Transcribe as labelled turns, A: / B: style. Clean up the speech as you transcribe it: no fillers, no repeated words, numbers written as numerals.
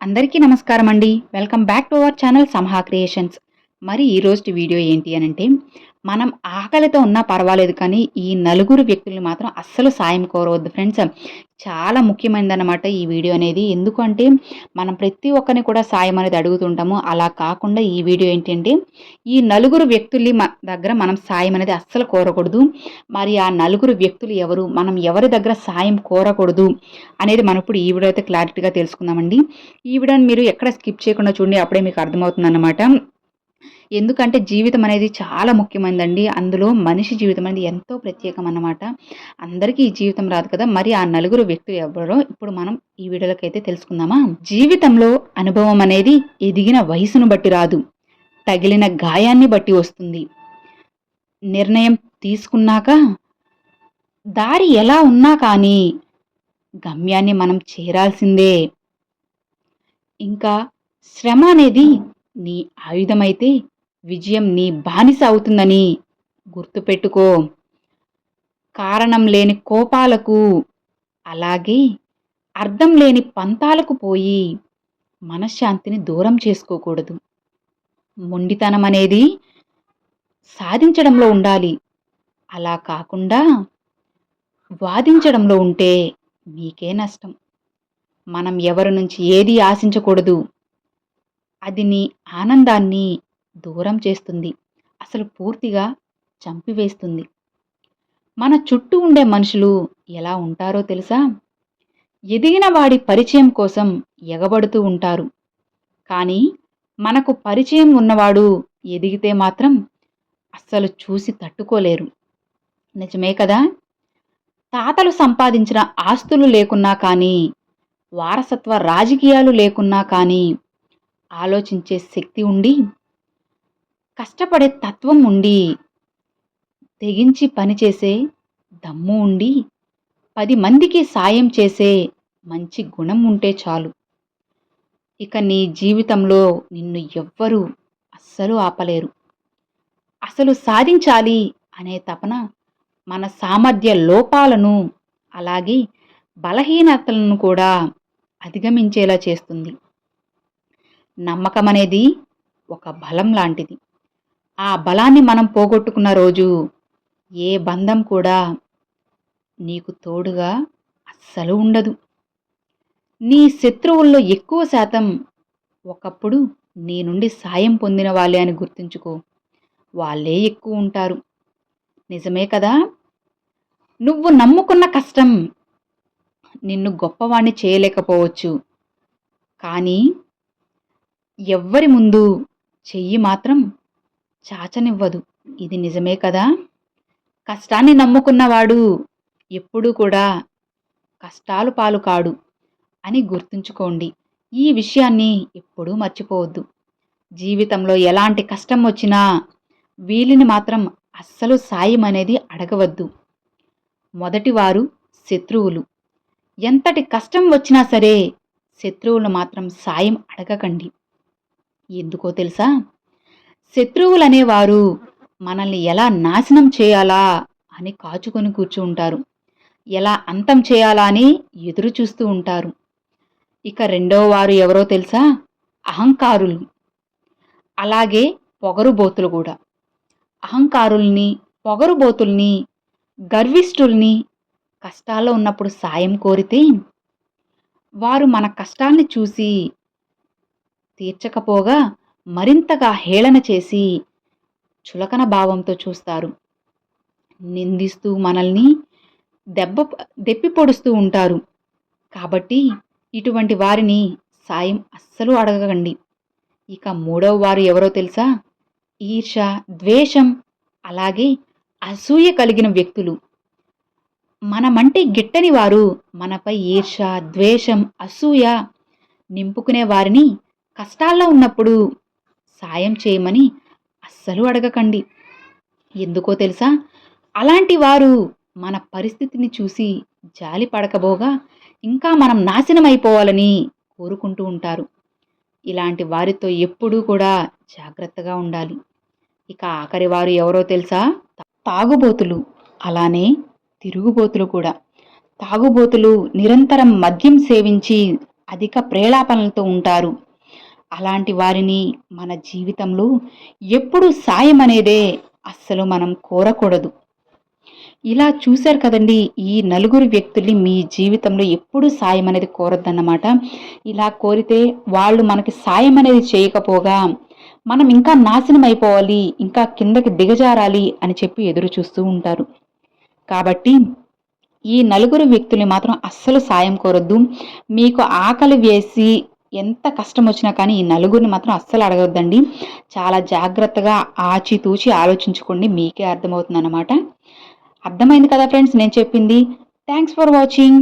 A: అందరికీ నమస్కారం అండి. Welcome back to our channel Samha creations. మరి ఈరోజు వీడియో ఏంటి అనంటే, మనం ఆకలితో ఉన్నా పర్వాలేదు కానీ, ఈ నలుగురు వ్యక్తుల్ని మాత్రం అస్సలు సాయం కోరవద్దు ఫ్రెండ్స్. చాలా ముఖ్యమైనదనమాట ఈ వీడియో అనేది. ఎందుకంటే, మనం ప్రతి ఒక్కరిని కూడా సాయం అనేది అడుగుతుంటాము. అలా కాకుండా ఈ వీడియో ఏంటంటే, ఈ నలుగురు వ్యక్తుల్ని దగ్గర మనం సాయం అనేది అస్సలు కోరకూడదు. మరి ఆ నలుగురు వ్యక్తులు ఎవరు? మనం ఎవరి దగ్గర సాయం కోరకూడదు అనేది మనం ఇప్పుడు ఈ వీడియో అయితే క్లారిటీగా తెలుసుకుందామండి. ఈ వీడియోని మీరు ఎక్కడ స్కిప్ చేయకుండా చూడండి. అప్పుడే మీకు అర్థమవుతుందన్నమాట. ఎందుకంటే జీవితం అనేది చాలా ముఖ్యమైనదండి. అందులో మనిషి జీవితం అనేది ఎంతో ప్రత్యేకం అన్నమాట. అందరికీ ఈ జీవితం రాదు కదా! మరి ఆ నలుగురు వ్యక్తులు ఎవరో ఇప్పుడు మనం ఈ వీడియోలోకైతే తెలుసుకుందామా? జీవితంలో అనుభవం అనేది ఎదిగిన వయసును బట్టి రాదు. తగిలిన గాయాన్ని బట్టి వస్తుంది. నిర్ణయం తీసుకున్నాక దారి ఎలా ఉన్నా కానీ గమ్యాన్ని మనం చేరాల్సిందే. ఇంకా శ్రమ అనేది నీ ఆయుధమైతే విజయం నీ బానిస అవుతుందని గుర్తుపెట్టుకో. కారణం లేని కోపాలకు, అలాగే అర్థం లేని పంతాలకు పోయి మనశ్శాంతిని దూరం చేసుకోకూడదు. మొండితనం అనేది సాధించడంలో ఉండాలి. అలా కాకుండా వాదించడంలో ఉంటే మీకే నష్టం. మనం ఎవరి నుంచి ఏది ఆశించకూడదు. అది నీ ఆనందాన్ని దూరం చేస్తుంది. అసలు పూర్తిగా చంపివేస్తుంది. మన చుట్టూ ఉండే మనుషులు ఎలా ఉంటారో తెలుసా? ఎదిగిన వాడి పరిచయం కోసం ఎగబడుతూ ఉంటారు. కానీ మనకు పరిచయం ఉన్నవాడు ఎదిగితే మాత్రం అస్సలు చూసి తట్టుకోలేరు. నిజమే కదా? తాతలు సంపాదించిన ఆస్తులు లేకున్నా కానీ, వారసత్వ రాజకీయాలు లేకున్నా కానీ, ఆలోచించే శక్తి ఉండి, కష్టపడే తత్వం ఉండి, తెగించి పనిచేసే దమ్ము ఉండి, 10 మందికి సాయం చేసే మంచి గుణం ఉంటే చాలు. ఇక నీ జీవితంలో నిన్ను ఎవ్వరూ అస్సలు ఆపలేరు. అసలు సాధించాలి అనే తపన మన సామర్థ్య లోపాలను, అలాగే బలహీనతలను కూడా అధిగమించేలా చేస్తుంది. నమ్మకం అనేది ఒక బలం లాంటిది. ఆ బలాన్ని మనం పోగొట్టుకున్న రోజు ఏ బంధం కూడా నీకు తోడుగా అస్సలు ఉండదు. నీ శత్రువుల్లో ఎక్కువ శాతం ఒకప్పుడు నీ నుండి సాయం పొందిన వాళ్ళే అని గుర్తుంచుకో. వాళ్ళే ఎక్కువ ఉంటారు. నిజమే కదా? నువ్వు నమ్ముకున్న కష్టం నిన్ను గొప్పవాణ్ణి చేయలేకపోవచ్చు. కానీ ఎవ్వరి ముందు చెయ్యి మాత్రం చాచనివ్వదు. ఇది నిజమే కదా? కష్టాన్ని నమ్ముకున్నవాడు ఎప్పుడూ కూడా కష్టాలు పాలు కాడు అని గుర్తుంచుకోండి. ఈ విషయాన్ని ఎప్పుడూ మర్చిపోవద్దు. జీవితంలో ఎలాంటి కష్టం వచ్చినా వీళ్ళని మాత్రం అస్సలు సాయం అనేది అడగవద్దు. మొదటివారు శత్రువులు. ఎంతటి కష్టం వచ్చినా సరే శత్రువులు మాత్రం సాయం అడగకండి. ఎందుకో తెలుసా? శత్రువులనేవారు మనల్ని ఎలా నాశనం చేయాలా అని కాచుకొని కూర్చుంటారు. ఎలా అంతం చేయాలా అని ఎదురు చూస్తూ ఉంటారు. ఇక రెండో వారు ఎవరో తెలుసా? అహంకారులు. అలాగే పొగరుబోతులు కూడా. అహంకారుల్ని, పొగరుబోతుల్ని, గర్విష్ఠుల్ని కష్టాల్లో ఉన్నప్పుడు సాయం కోరితే వారు మన కష్టాల్ని చూసి తీర్చకపోగా మరింతగా హేళన చేసి చులకన భావంతో చూస్తారు. నిందిస్తూ మనల్ని దెప్పి పొడుస్తూ ఉంటారు. కాబట్టి ఇటువంటి వారిని సాయం అస్సలు అడగకండి. ఇక మూడవ వారు ఎవరో తెలుసా? ఈర్ష, ద్వేషం, అలాగే అసూయ కలిగిన వ్యక్తులు. మనమంటే గిట్టని వారు మనపై ఈర్ష, ద్వేషం, అసూయ నింపుకునే వారిని కష్టాల్లో ఉన్నప్పుడు సాయం చేయమని అస్సలు అడగకండి. ఎందుకో తెలుసా? అలాంటి వారు మన పరిస్థితిని చూసి జాలి పడకబోగా ఇంకా మనం నాశనం అయిపోవాలని కోరుకుంటూ ఉంటారు. ఇలాంటి వారితో ఎప్పుడూ కూడా జాగ్రత్తగా ఉండాలి. ఇక ఆఖరి వారు ఎవరో తెలుసా? తాగుబోతులు, అలానే తిరుగుబోతులు కూడా. తాగుబోతులు నిరంతరం మద్యం సేవించి అధిక ప్రేలాపనలతో ఉంటారు. అలాంటి వారిని మన జీవితంలో ఎప్పుడు సాయం అనేదే అస్సలు మనం కోరకూడదు. ఇలా చూశారు కదండీ! ఈ నలుగురు వ్యక్తుల్ని మీ జీవితంలో ఎప్పుడూ సాయం అనేది కోరొద్దన్నమాట. ఇలా కోరితే వాళ్ళు మనకి సాయం అనేది చేయకపోగా, మనం ఇంకా నాశనం అయిపోవాలి, ఇంకా కిందకి దిగజారాలి అని చెప్పి ఎదురు చూస్తూ ఉంటారు. కాబట్టి ఈ నలుగురు వ్యక్తుల్ని మాత్రం అస్సలు సాయం కోరొద్దు. మీకు ఆకలి వేసి ఎంత కష్టమొచ్చినా కానీ ఈ నలుగురిని మాత్రం అస్సలు అడగొద్దండి. చాలా జాగ్రత్తగా ఆచితూచి ఆలోచించుకోండి. మీకే అర్థమవుతుందన్నమాట. అర్థమైంది కదా ఫ్రెండ్స్ నేను చెప్పింది. Thanks for watching.